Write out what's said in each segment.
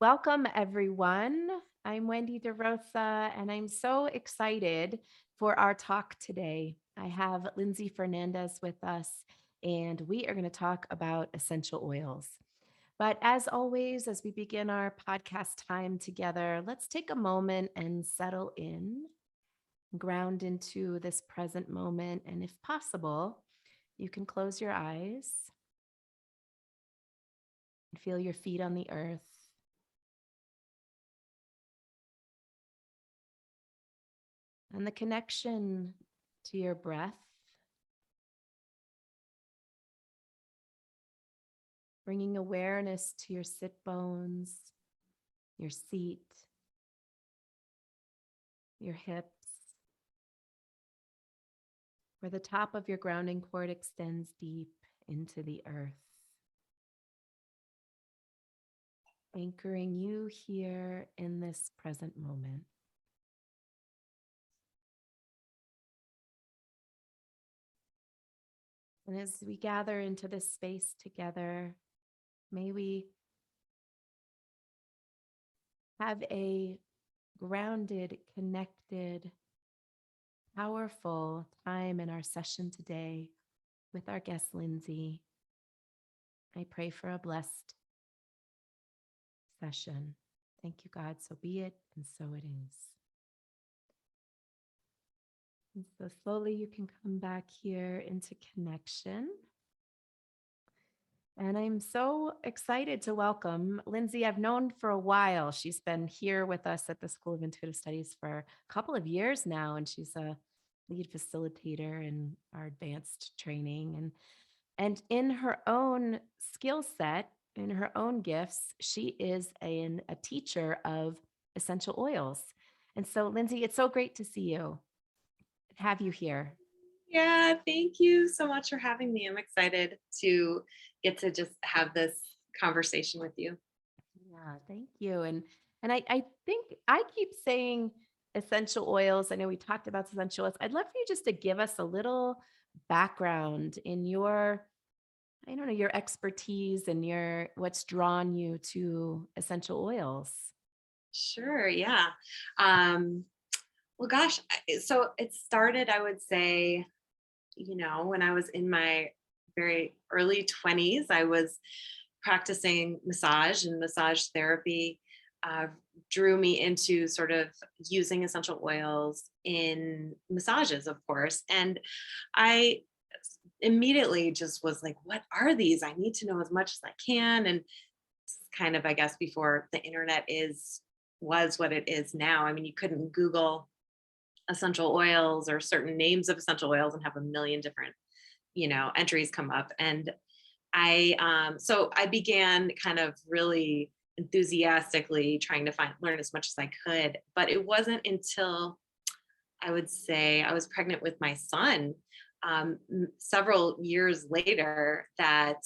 Welcome, everyone. I'm Wendy De Rosa, and I'm so excited for our talk today. I have Lindsay Fernandez with us, and we are going to talk about essential oils. But as always, as we begin our podcast time together, let's take a moment and settle in, ground into this present moment. And if possible, you can close your eyes and feel your feet on the earth and the connection to your breath, bringing awareness to your sit bones, your seat, your hips, where the top of your grounding cord extends deep into the earth, anchoring you here in this present moment. And as we gather into this space together, may we have a grounded, connected, powerful time in our session today with our guest, Lindsay. I pray for a blessed session. Thank you, God. So be it, and so it is. And so slowly you can come back here into connection. And I'm so excited to welcome Lindsay. I've known for a while. She's been here with us at the School of Intuitive Studies for a couple of years now, and she's a lead facilitator in our advanced training. And in her own skill set, in her own gifts, she is a teacher of essential oils. And so, Lindsay, it's so great to see you, have you here. Yeah, thank you so much for having me. I'm excited to get to just have this conversation with you. Yeah, thank you. And I think I keep saying essential oils. I know we talked about essential oils. I'd love for you just to give us a little background in your, I don't know, your expertise and your what's drawn you to essential oils. Sure, yeah. Um, well, gosh, so it started, I would say, when I was in my very early 20s. I was practicing massage, and massage therapy uh, drew me into sort of using essential oils in massages, of course. And I immediately just was like, what are these? I need to know as much as I can. And it's kind of, I guess, before the internet was what it is now. I mean, you couldn't Google essential oils or certain names of essential oils and have a million different, entries come up. And so I began kind of really enthusiastically trying to learn as much as I could. But it wasn't until I would say I was pregnant with my son several years later that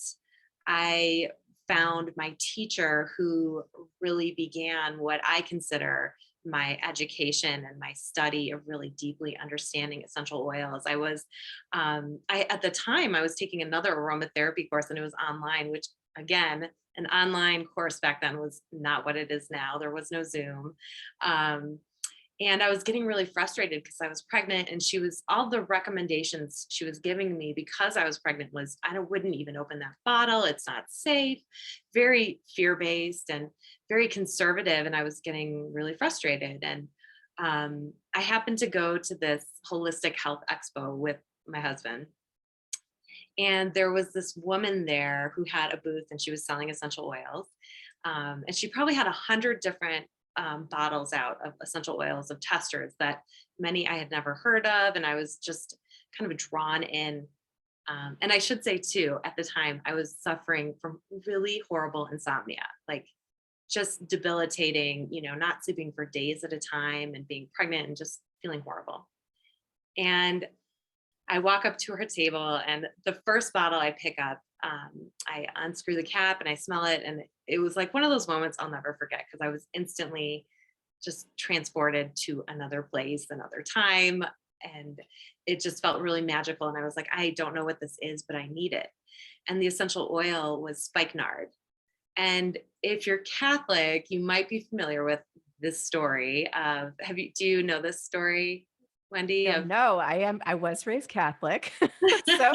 I found my teacher who really began what I consider my education and my study of really deeply understanding essential oils. I at the time I was taking another aromatherapy course, and it was online, which again, an online course back then was not what it is now. There was no Zoom. Um, and I was getting really frustrated because I was pregnant, and all the recommendations she was giving me because I was pregnant was I wouldn't even open that bottle. It's not safe, very fear based and very conservative. And I was getting really frustrated. And I happened to go to this holistic health expo with my husband. And there was this woman there who had a booth, and she was selling essential oils. And she probably had 100 different bottles out of essential oils of testers that many I had never heard of. And I was just kind of drawn in. And I should say, too, at the time, I was suffering from really horrible insomnia, like just debilitating, not sleeping for days at a time and being pregnant and just feeling horrible. And I walk up to her table, and the first bottle I pick up, I unscrew the cap and I smell it. And it was like one of those moments I'll never forget, because I was instantly just transported to another place, another time. And it just felt really magical. And I was like, I don't know what this is, but I need it. And the essential oil was spikenard. And if you're Catholic, you might be familiar with this story of do you know this story, Wendy, of No, I was raised Catholic. So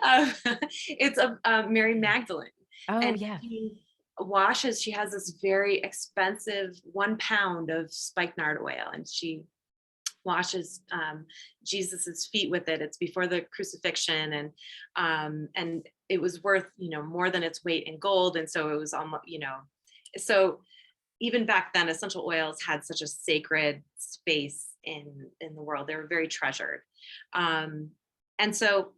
um, it's of Mary Magdalene. oh, And yeah. she has this very expensive 1 pound of spikenard oil, and she washes Jesus's feet with it. It's before the crucifixion, and it was worth more than its weight in gold, and so it was almost so even back then essential oils had such a sacred space in the world. They were very treasured, um, and so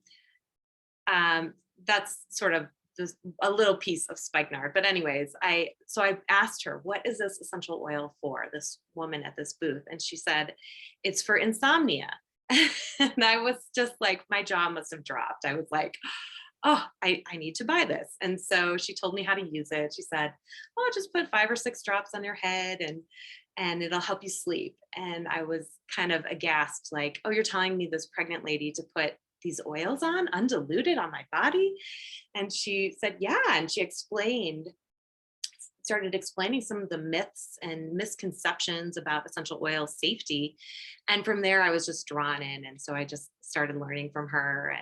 that's sort of just a little piece of spikenard. But anyways, I asked her, what is this essential oil for, this woman at this booth? And she said, it's for insomnia. And I was just like, my jaw must have dropped. I was like, oh, I need to buy this. And so she told me how to use it. She said, oh, just put 5 or 6 drops on your head, and it'll help you sleep. And I was kind of aghast, like, oh, you're telling me, this pregnant lady, to put these oils on undiluted on my body? And she said, yeah. And she started explaining some of the myths and misconceptions about essential oil safety. And from there, I was just drawn in. And so I just started learning from her.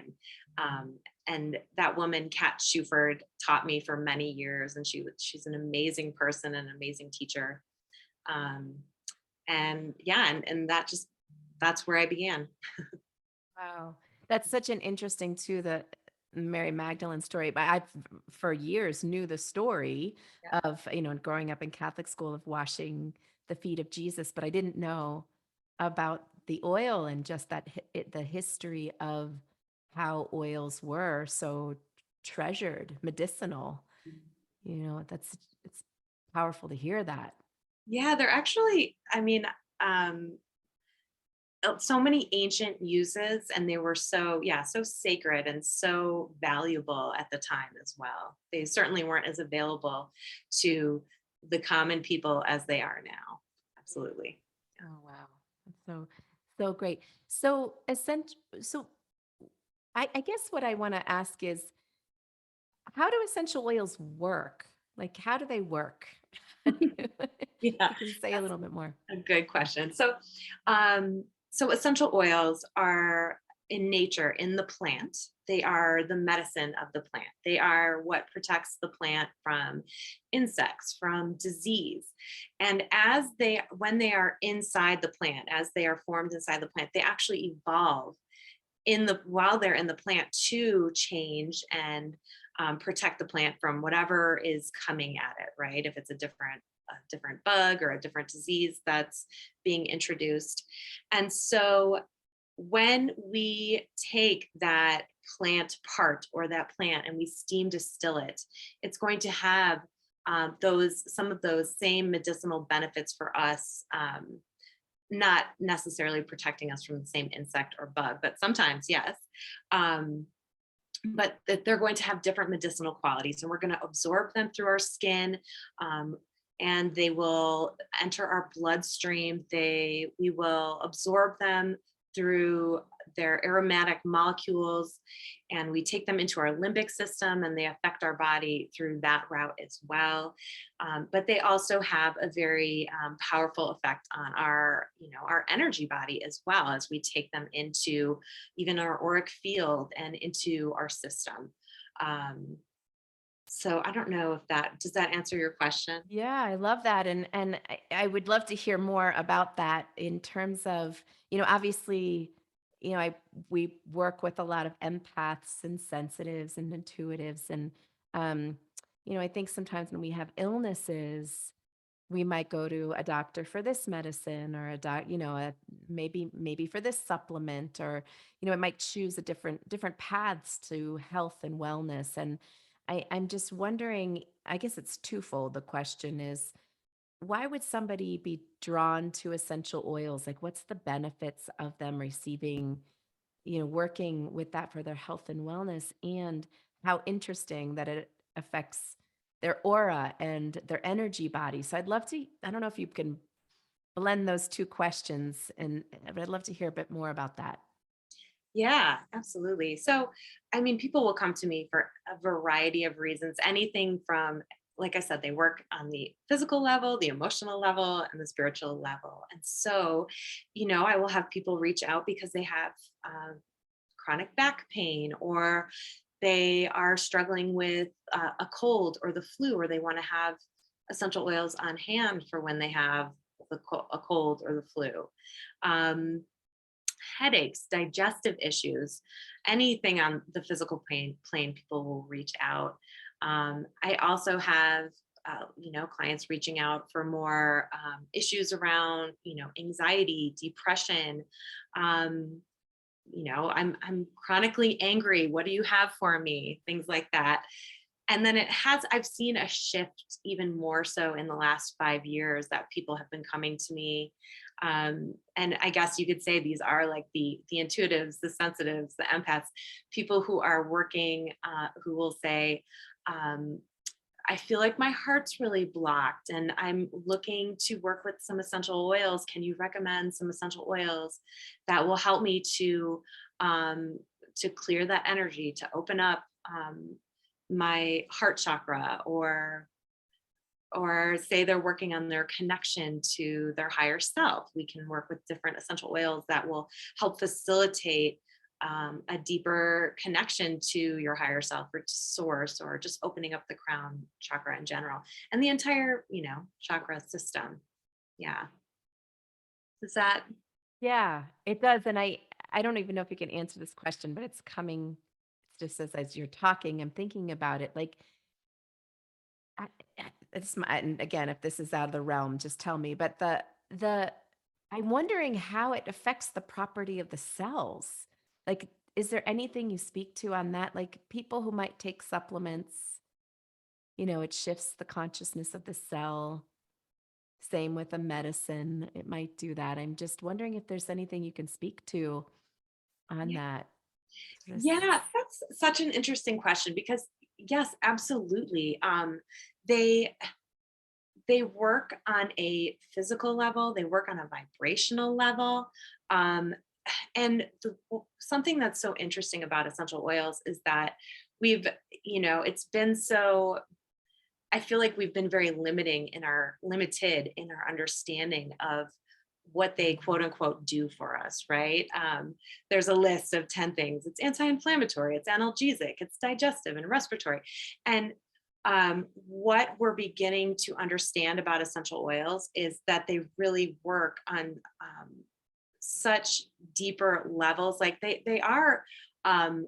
And that woman, Kat Schuford, taught me for many years. And she's an amazing person, an amazing teacher. Um, and yeah, and that's where I began. Wow. That's such an interesting too, the Mary Magdalene story. But I, for years, knew the story Yeah. of, growing up in Catholic school of washing the feet of Jesus, but I didn't know about the oil and just that the history of how oils were so treasured, medicinal. It's powerful to hear that. Yeah, they're actually, I mean, um, so many ancient uses, and they were so sacred and so valuable at the time as well. They certainly weren't as available to the common people as they are now. Absolutely. Oh, wow. That's so great. So so I guess what I want to ask is, how do essential oils work? Like, how do they work? Yeah, You can say a that's little bit more. a good question. So essential oils are in nature, in the plant. They are the medicine of the plant. They are what protects the plant from insects, from disease. And when they are inside the plant, as they are formed inside the plant, they actually evolve while they're in the plant to change and protect the plant from whatever is coming at it, right? If it's a different bug or a different disease that's being introduced. And so when we take that plant part or that plant and we steam distill it, it's going to have some of those same medicinal benefits for us. Not necessarily protecting us from the same insect or bug, but sometimes, yes. Um, but that they're going to have different medicinal qualities, and we're going to absorb them through our skin, um, and they will enter our bloodstream. We will absorb them through their aromatic molecules, and we take them into our limbic system, and they affect our body through that route as well. But they also have a very powerful effect on our energy body as well, as we take them into even our auric field and into our system. Um, so I don't know if does that answer your question? Yeah, I love that. And I would love to hear more about that in terms of, obviously, we work with a lot of empaths and sensitives and intuitives. And um, I think sometimes when we have illnesses, we might go to a doctor for this medicine, or maybe for this supplement, or it might choose a different paths to health and wellness. And I'm just wondering, I guess it's twofold. The question is, why would somebody be drawn to essential oils? Like, what's the benefits of them receiving, working with that for their health and wellness? And how interesting that it affects their aura and their energy body. So I'd love to, I don't know if you can blend those two questions, but I'd love to hear a bit more about that. Yeah, absolutely. So, I mean, people will come to me for a variety of reasons, anything from, like I said, they work on the physical level, the emotional level, and the spiritual level. And so, I will have people reach out because they have chronic back pain, or they are struggling with a cold or the flu, or they want to have essential oils on hand for when they have a cold or the flu. Um, Headaches, digestive issues, anything on the physical plane, people will reach out. I also have, clients reaching out for more issues around, anxiety, depression. Um, I'm chronically angry. What do you have for me? Things like that. And then I've seen a shift even more so in the last 5 years that people have been coming to me. And I guess you could say these are like the intuitives, the sensitives, the empaths, people who are working, who will say, um, I feel like my heart's really blocked and I'm looking to work with some essential oils. Can you recommend some essential oils that will help me um, to clear that energy, to open up my heart chakra, or say they're working on their connection to their higher self. We can work with different essential oils that will help facilitate a deeper connection to your higher self or to source, or just opening up the crown chakra in general and the entire, chakra system. Yeah. Is that? Yeah, it does. And I don't even know if you can answer this question, but it's coming. It's just as you're talking, I'm thinking about it. Like, I, it's my, and again, if this is out of the realm, just tell me. But the I'm wondering how it affects the property of the cells. Like, is there anything you speak to on that? Like people who might take supplements, it shifts the consciousness of the cell. Same with a medicine, it might do that. I'm just wondering if there's anything you can speak to on Yeah. that. This, Yeah, that's such an interesting question because yes, absolutely. They they work on a physical level, they work on a vibrational level. Um, and something that's so interesting about essential oils is that we've, it's been so, I feel like we've been very limited in our understanding of what they quote unquote do for us, right? There's a list of 10 things. It's anti-inflammatory, it's analgesic, it's digestive and respiratory. And what we're beginning to understand about essential oils is that they really work on such deeper levels. Like they are, um,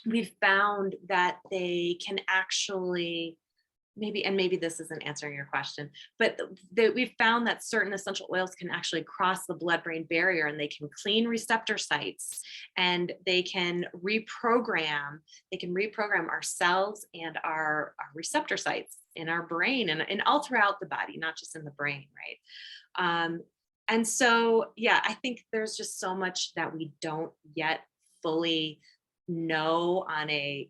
we've found that they can actually, maybe this isn't answering your question, but we've found that certain essential oils can actually cross the blood-brain barrier, and they can clean receptor sites, and they can reprogram our cells and our receptor sites in our brain, and all throughout the body, not just in the brain, right? And so, yeah, I think there's just so much that we don't yet fully know on a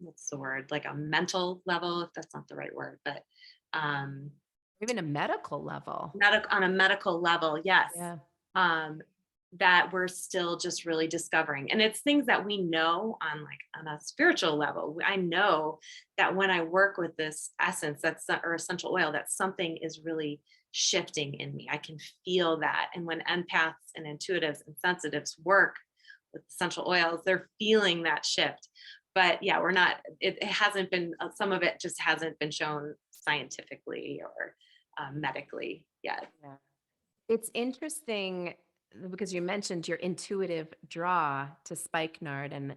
what's the word, like a mental level, if that's not the right word, but um even a medical level. on a medical level, yes. Yeah. um that we're still just really discovering, and it's things that we know on a spiritual level. I know that when I work with this essence, or essential oil, that something is really shifting in me. I can feel that. And when empaths and intuitives and sensitives work with essential oils, they're feeling that shift. But yeah, we're not, it hasn't been, some of it just hasn't been shown scientifically or medically yet. Yeah. It's interesting because you mentioned your intuitive draw to spikenard, and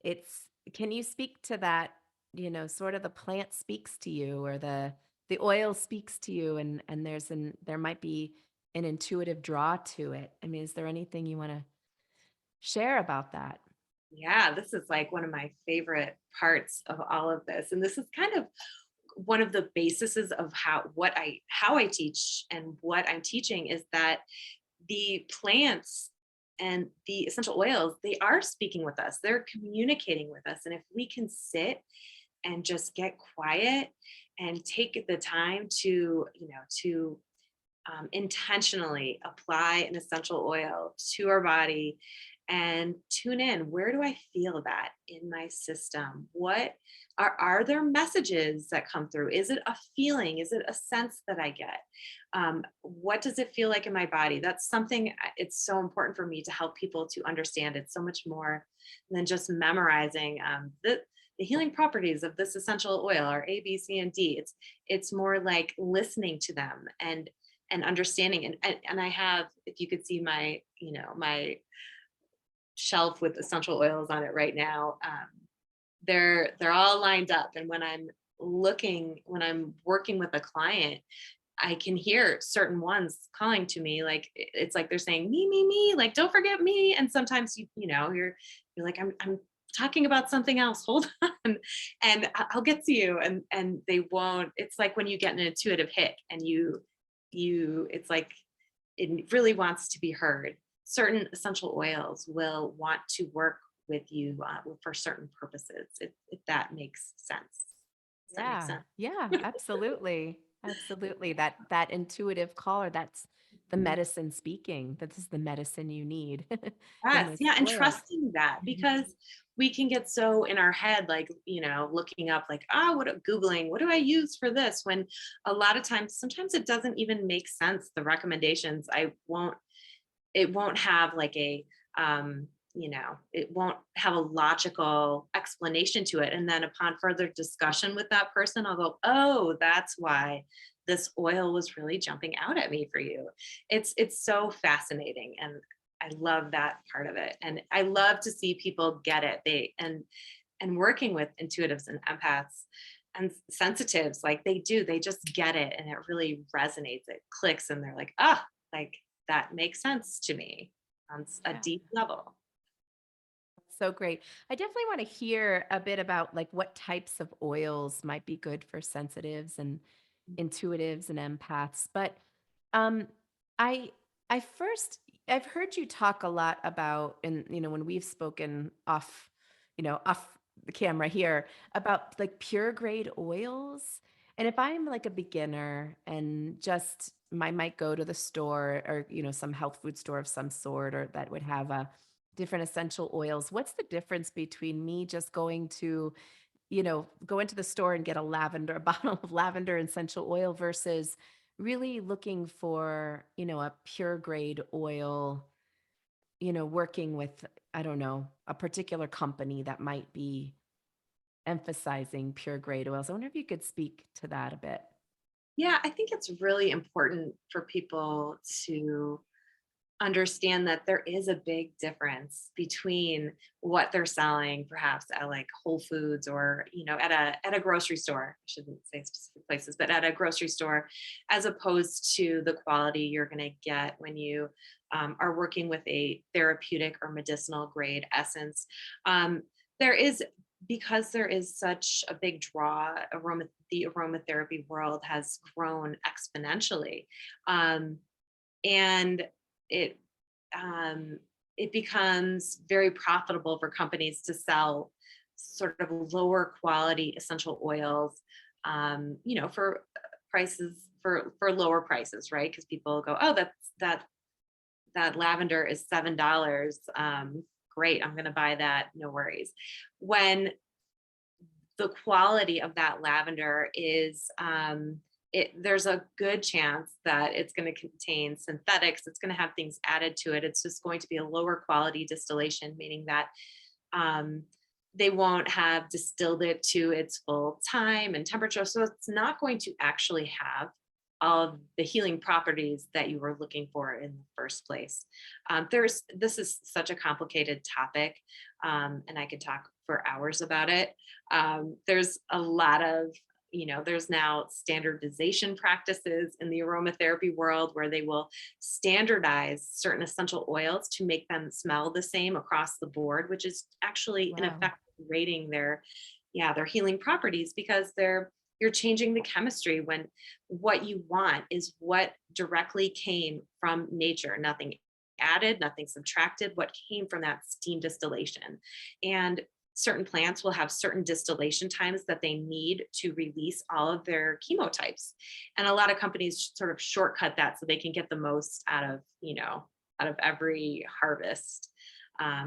it's can you speak to that, sort of the plant speaks to you, or the oil speaks to you, and there might be an intuitive draw to it. I mean, is there anything you want to share about that? Yeah, this is like one of my favorite parts of all of this. And this is kind of one of the bases of how I teach, and what I'm teaching is that the plants and the essential oils, they are speaking with us. They're communicating with us. And if we can sit and just get quiet and take the time to intentionally apply an essential oil to our body and tune in. Where do I feel that in my system? What are there messages that come through? Is it a feeling? Is it a sense that I get? What does it feel like in my body? That's something it's so important for me to help people to understand. It's so much more than just memorizing the healing properties of this essential oil or A, B, C, and D. It's more like listening to them and understanding. And I have, if you could see my, my shelf with essential oils on it right now. They're all lined up, and when I'm working with a client, I can hear certain ones calling to me, like it's like they're saying me, like don't forget me. And sometimes you're like I'm talking about something else. Hold on, and I'll get to you. And they won't. It's like when you get an intuitive hit, and it's like it really wants to be heard. Certain essential oils will want to work with you for certain purposes, if that makes sense. Does that make Yeah. sense? Yeah, absolutely. Absolutely. That intuitive caller, that's the Mhm. medicine speaking. This is the medicine you need in Yes, this yeah, and oil. trusting that, Mhm. because we can get so in our head, like, looking up, like, Googling, what do I use for this? When a lot of times, sometimes it doesn't even make sense. The recommendations, it won't have like it won't have a logical explanation to it. And then upon further discussion with that person, I'll go, oh, that's why this oil was really jumping out at me for you. It's so fascinating. And I love that part of it. And I love to see people get it. And working with intuitives and empaths and sensitives, like they just get it, and it really resonates, it clicks, and they're like, like that makes sense to me on a Yeah. deep level. So great. I definitely want to hear a bit about like what types of oils might be good for sensitives and intuitives and empaths. But um I I first I've heard you talk a lot about, and when we've spoken off the camera here, about like pure grade oils. And if I'm like a beginner and just I might go to the store, or some health food store of some sort, or that would have a different essential oils. What's the difference between me just going to go into the store and get a bottle of lavender essential oil versus really looking for, a pure grade oil, working with, I don't know, a particular company that might be emphasizing pure grade oils. I wonder if you could speak to that a bit. Yeah, I think it's really important for people to understand that there is a big difference between what they're selling perhaps at like Whole Foods, or at a grocery store. I shouldn't say specific places, but at a grocery store, as opposed to the quality you're going to get when you are working with a therapeutic or medicinal grade essence. There is, because there is such a big draw, the aromatherapy world has grown exponentially. And it um, it becomes very profitable for companies to sell sort of lower quality essential oils, for prices, for lower prices, right? Because people go, oh, that lavender is $7. Great, I'm going to buy that. No worries. When the quality of that lavender is there's a good chance that it's going to contain synthetics, it's going to have things added to it, it's just going to be a lower quality distillation, meaning that um, they won't have distilled it to its full time and temperature, so it's not going to actually have all of the healing properties that you were looking for in the first place. This is such a complicated topic, and I could talk for hours about it. There's a lot of, there's now standardization practices in the aromatherapy world where they will standardize certain essential oils to make them smell the same across the board, which is actually in Wow. effect rating their healing properties, because you're changing the chemistry when what you want is what directly came from nature, nothing added, nothing subtracted, what came from that steam distillation. And certain plants will have certain distillation times that they need to release all of their chemotypes. And a lot of companies sort of shortcut that so they can get the most out of, out of every harvest.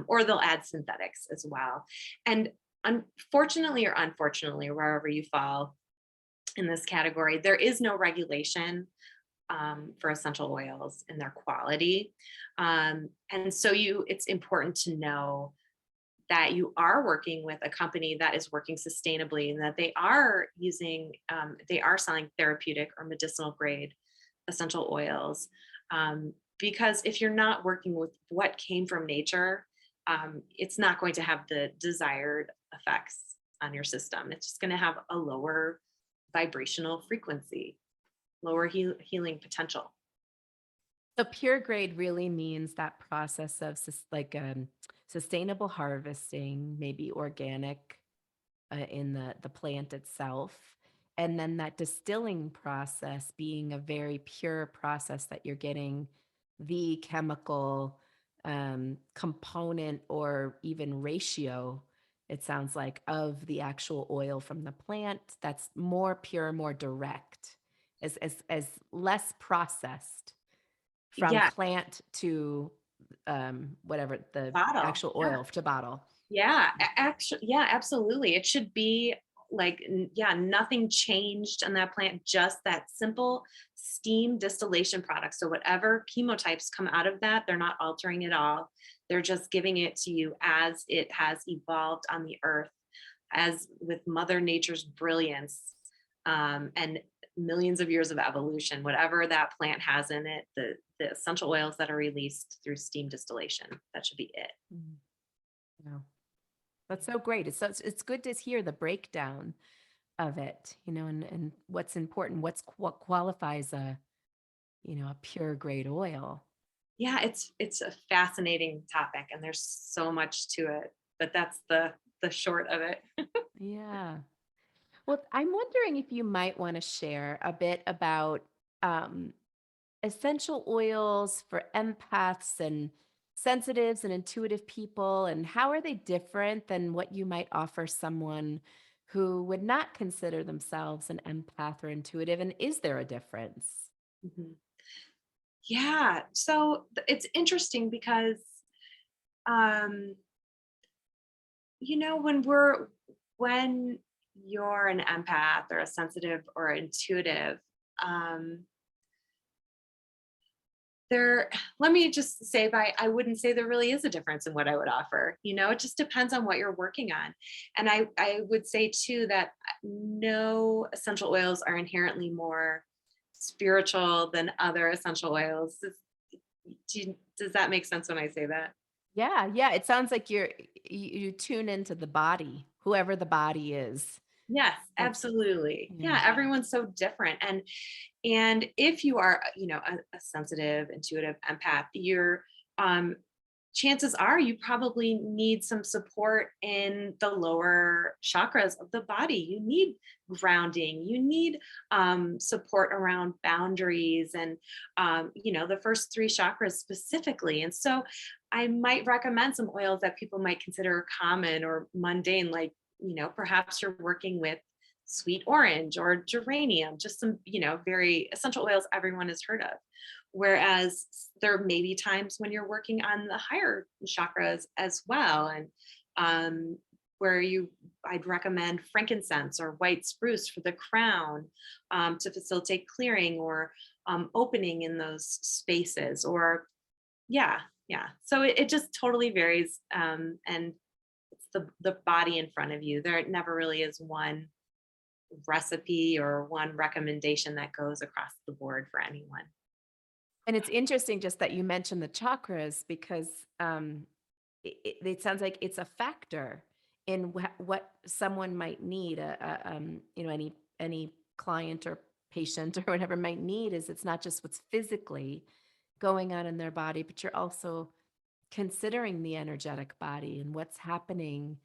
Or they'll add synthetics as well. And unfortunately or unfortunately, wherever you fall in this category, there is no regulation for essential oils and their quality. And so it's important to know that you are working with a company that is working sustainably and that they are they are selling therapeutic or medicinal grade essential oils. Because if you're not working with what came from nature, it's not going to have the desired effects on your system. It's just going to have a lower vibrational frequency, lower healing potential. So pure grade really means that process of sustainable harvesting, maybe organic in the plant itself, and then that distilling process being a very pure process that you're getting the chemical component or even ratio. It sounds like of the actual oil from the plant that's more pure, more direct, as less processed from Yeah, plant to whatever the bottle. actual Yeah. oil to bottle. Yeah, actually, yeah, absolutely. It should be like, yeah, nothing changed on that plant, just that simple steam distillation product. So whatever chemotypes come out of that, they're not altering it all. They're just giving it to you as it has evolved on the earth, as with Mother Nature's brilliance, and millions of years of evolution. Whatever that plant has in it, the essential oils that are released through steam distillation, that should be it. Mm. Yeah. That's so great. It's good to hear the breakdown of it, and what's important, what qualifies a pure grade oil. Yeah, it's a fascinating topic and there's so much to it, but that's the short of it. Yeah. Well, I'm wondering if you might want to share a bit about um, essential oils for empaths and sensitives and intuitive people, and how are they different than what you might offer someone who would not consider themselves an empath or intuitive? And is there a difference? Mhm. Yeah, so it's interesting because um when you're an empath or a sensitive or intuitive, um there let me just say, I wouldn't say there really is a difference in what I would offer. It just depends on what you're working on. And I would say too that no essential oils are inherently more spiritual than other essential oils. Does that make sense when I say that? Yeah, yeah. It sounds like you tune into the body, whoever the body is. Yes, That's absolutely. yeah. Yeah, everyone's so different. And if you are, a sensitive, intuitive empath, you're um, chances are you probably need some support in the lower chakras of the body. You need grounding. You need support around boundaries and, the first three chakras specifically. And so I might recommend some oils that people might consider common or mundane, like, perhaps you're working with sweet orange or geranium, just some, very essential oils everyone has heard of. Whereas there may be times when you're working on the higher chakras as well. And where I'd recommend frankincense or white spruce for the crown, to facilitate clearing or opening in those spaces. Or, yeah, yeah. So it just totally varies. And it's the body in front of you. There never really is one recipe or one recommendation that goes across the board for anyone. And it's interesting just that you mentioned the chakras because it sounds like it's a factor in what someone might need. Any client or patient or whatever might need is it's not just what's physically going on in their body, but you're also considering the energetic body and what's happening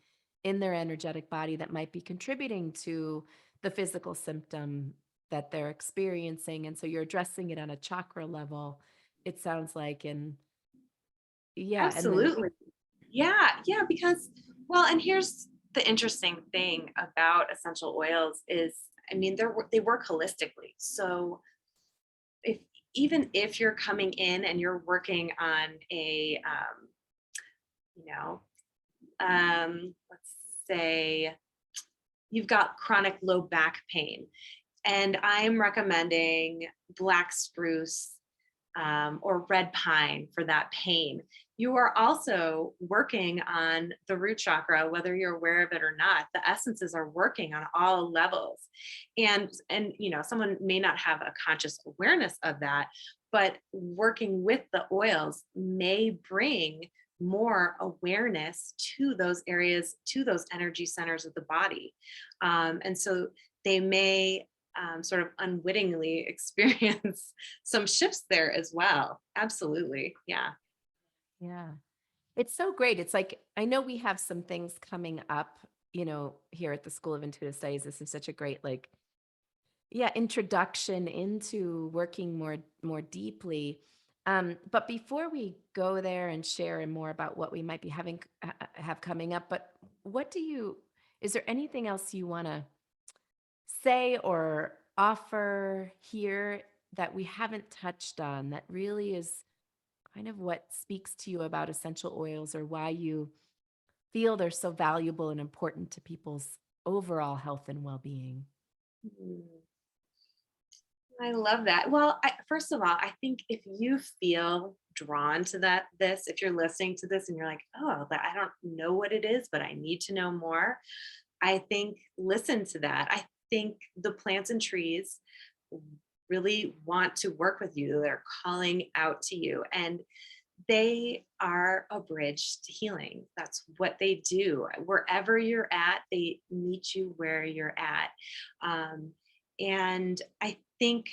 in their energetic body that might be contributing to the physical symptom that they're experiencing. And so you're addressing it on a chakra level, it sounds like. And yeah, and then Absolutely. Yeah, yeah, because, well, and the interesting thing about essential oils is, I mean, they work holistically. So if even if you're coming in and you're working on a, you know, let's say you've got chronic low back pain, and I'm recommending black spruce or red pine for that pain. You are also working on the root chakra, whether you're aware of it or not. The essences are working on all levels, and someone may not have a conscious awareness of that, but working with the oils may bring more awareness to those areas, to those energy centers of the body, and so they may sort of unwittingly experience some shifts there as well. Absolutely. Yeah. Yeah. It's so great. It's like, I know we have some things coming up, here at the School of Intuitive Studies. This is such a great, like, yeah, introduction into working more deeply. But before we go there and share more about what we might be having have coming up, but what do you is there anything else you want to say or offer here that we haven't touched on that really is kind of what speaks to you about essential oils, or why you feel they're so valuable and important to people's overall health and well-being? Mm, I love that. Well, first of all, I think if you feel drawn to if you're listening to this and you're like, oh, I don't know what it is, but I need to know more, I think listen to that. I think the plants and trees really want to work with you. They're calling out to you, and they are a bridge to healing. That's what they do. Wherever you're at, they meet you where you're at. Um, and I think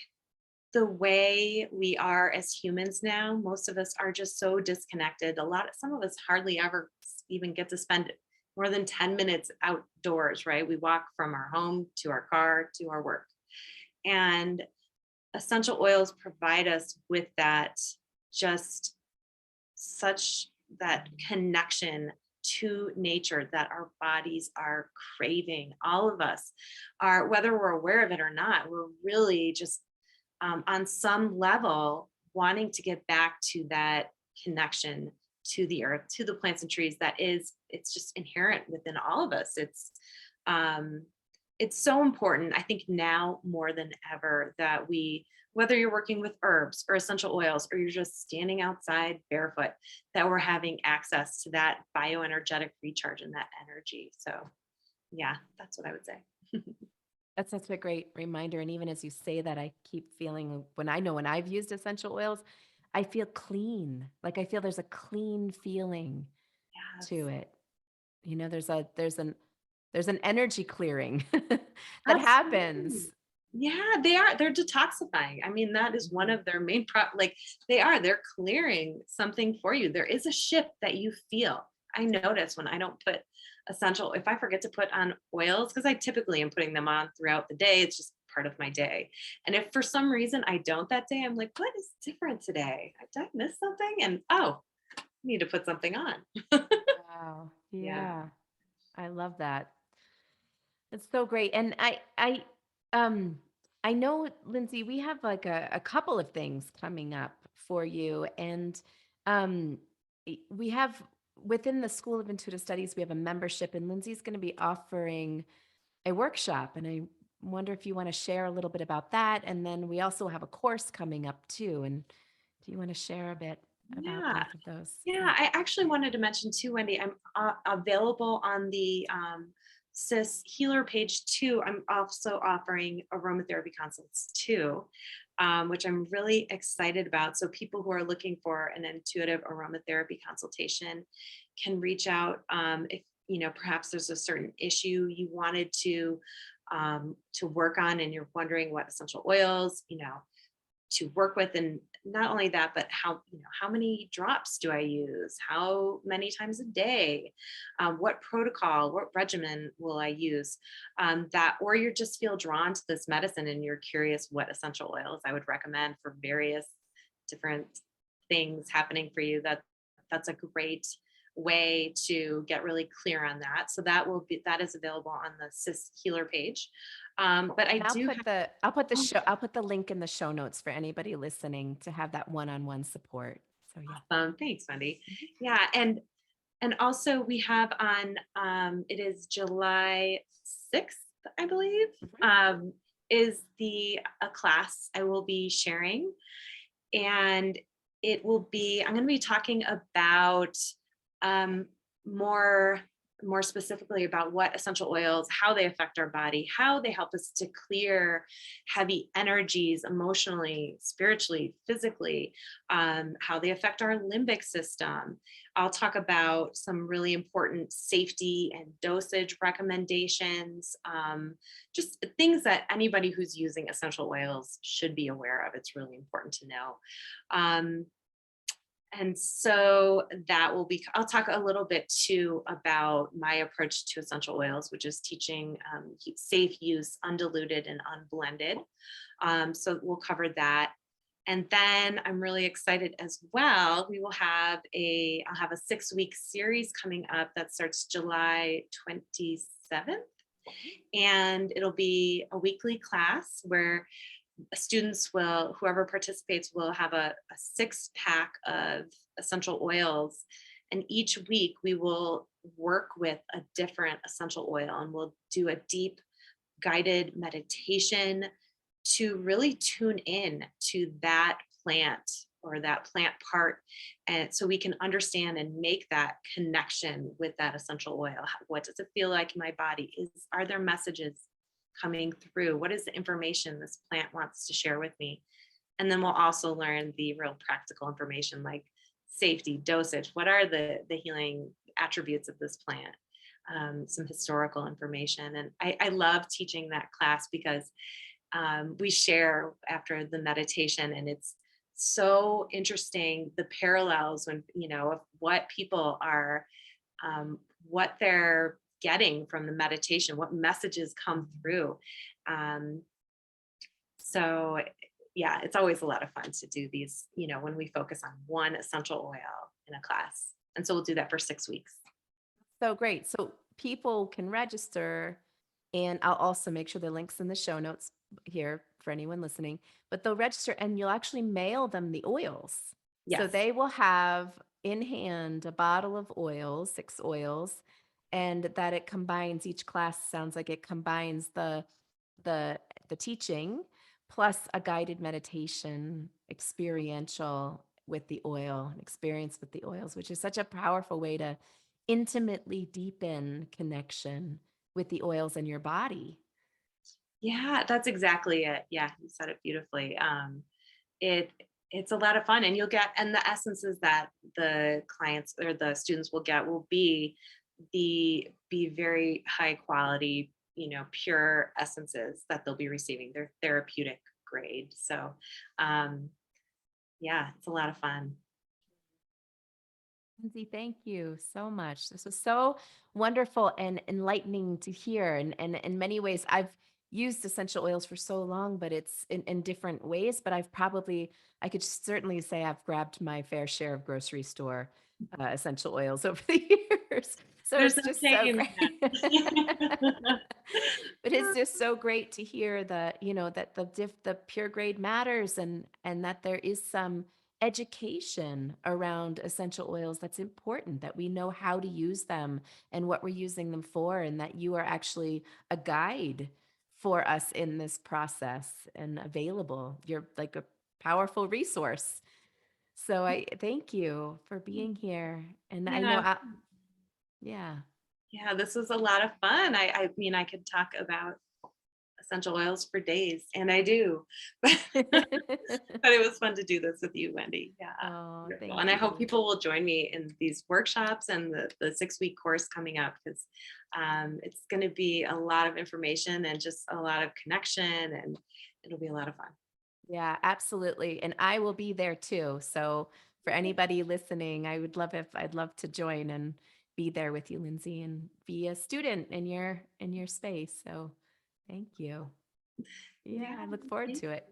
the way we are as humans now, most of us are just so disconnected. Some of us hardly ever even get to spend more than 10 minutes outdoors, right? We walk from our home to our car to our work. And essential oils provide us with that, just such that connection to nature that our bodies are craving. All of us are, whether we're aware of it or not, we're really just on some level wanting to get back to that connection to the earth, to the plants and trees. It's just inherent within all of us. Um, it's so important, I think, now more than ever, that whether you're working with herbs or essential oils, or you're just standing outside barefoot, that we're having access to that bioenergetic recharge and that energy. So yeah, that's what I would say. That's such a great reminder. And even as you say that, I keep feeling, when I've used essential oils, I feel clean. Like, I feel there's a clean feeling Yes, to it. There's an energy clearing that absolutely. happens. Yeah, they're detoxifying. I mean, that is one Mhm. of their main like they're clearing something for you. There is a shift that you feel. I notice when I don't put if I forget to put on oils, because I typically am putting them on throughout the day, it's just part of my day. And if for some reason I don't that day, I'm like, what is different today? Did I miss something? And oh, I need to put something on. Wow. Yeah. Yeah. I love that. It's so great. And um, I know, Lindsay, we have like a couple of things coming up for you. And um, we have within the School of Intuitive Studies, we have a membership, and Lindsay's going to be offering a workshop. And I wonder if you want to share a little bit about that. And then we also have a course coming up too. And do you want to share a bit about Yeah. both of those? Yeah, I actually wanted to mention too, Wendy, I'm available on the CIS Healer page too. I'm also offering aromatherapy consults too, which I'm really excited about. So people who are looking for an intuitive aromatherapy consultation can reach out, if perhaps there's a certain issue you wanted to work on, and you're wondering what essential oils to work with. And not only that, but how many drops do I use, how many times a day, what protocol, what regimen will I use, or you just feel drawn to this medicine and you're curious what essential oils I would recommend for various different things happening for you. That's a great way to get really clear on that. So that is available on the Cis Healer page. But I And do have, I'll put the link in the show notes for anybody listening to have that one-on-one support. So yeah. thanks, Wendy. Mhm. Yeah, and also we have on it is July 6th, I believe, Mhm. um, is the a class I will be sharing, and I'm going to be talking about um, more more specifically about what essential oils, how they affect our body, how they help us to clear heavy energies emotionally, spiritually, physically, how they affect our limbic system. I'll talk about some really important safety and dosage recommendations, just things that anybody who's using essential oils should be aware of. It's really important to know. Um, and so I'll talk a little bit too about my approach to essential oils, which is teaching safe use, undiluted and unblended. So we'll cover that. And then I'm really excited as well. I'll have a 6-week series coming up that starts July 27th. And it'll be a weekly class where whoever participates will have a 6-pack of essential oils. And each week we will work with a different essential oil, and we'll do a deep guided meditation to really tune in to that plant or that plant part, and so we can understand and make that connection with that essential oil. What does it feel like in my body? Are there messages coming through? What is the information this plant wants to share with me? And then we'll also learn the real practical information like safety, dosage. What are the healing attributes of this plant? Some historical information. And I love teaching that class because we share after the meditation, and it's so interesting the parallels when, of what people are, what they're getting from the meditation, what messages come through. Um, so yeah, it's always a lot of fun to do these, when we focus on one essential oil in a class. And so we'll do that for 6 weeks. So great. So people can register, and I'll also make sure the links in the show notes here for anyone listening, but they'll register and you'll actually mail them the oils. So Yes. they will have in hand a bottle of oils, 6 oils, and that it combines each class sounds like it combines the the teaching plus a guided meditation experiential with the oil, an experience with the oils, which is such a powerful way to intimately deepen connection with the oils in your body. Yeah, that's exactly it. Yeah, you said it beautifully. It it's a lot of fun, and and the essences that the clients or the students will get will be very high quality, pure essences that they'll be receiving. They're therapeutic grade. So yeah, it's a lot of fun. Lindsay, thank you so much. This was so wonderful and enlightening to hear. And in many ways, I've used essential oils for so long, but it's in different ways. But I could certainly say I've grabbed my fair share of grocery store essential oils over the years. So There's it's no just so shame. great. But it's just so great to hear that the pure grade matters, and that there is some education around essential oils that's important, that we know how to use them and what we're using them for, and that you are actually a guide for us in this process and available. You're like a powerful resource. So I thank you for being here. And I know Yeah. yeah. Yeah, this was a lot of fun. I mean, I could talk about essential oils for days, and I do. But it was fun to do this with you, Wendy. Yeah. Oh, Wonderful. thank And I hope you. people will join me in these workshops and the 6-week course coming up, because it's going to be a lot of information and just a lot of connection, and it'll be a lot of fun. Yeah, absolutely. And I will be there too. So for anybody listening, I'd love to join and be there with you, Lindsay, and be a student in your space. So thank you. Yeah, Yeah. I look forward Thank to it.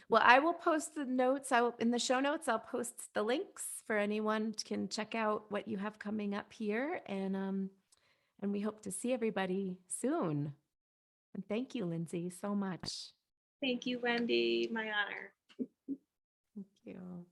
Well, I will post the notes. I will in the show notes. I'll post the links for anyone can check out what you have coming up here, and we hope to see everybody soon. And thank you, Lindsay, so much. Thank you, Wendy. My honor. Thank you.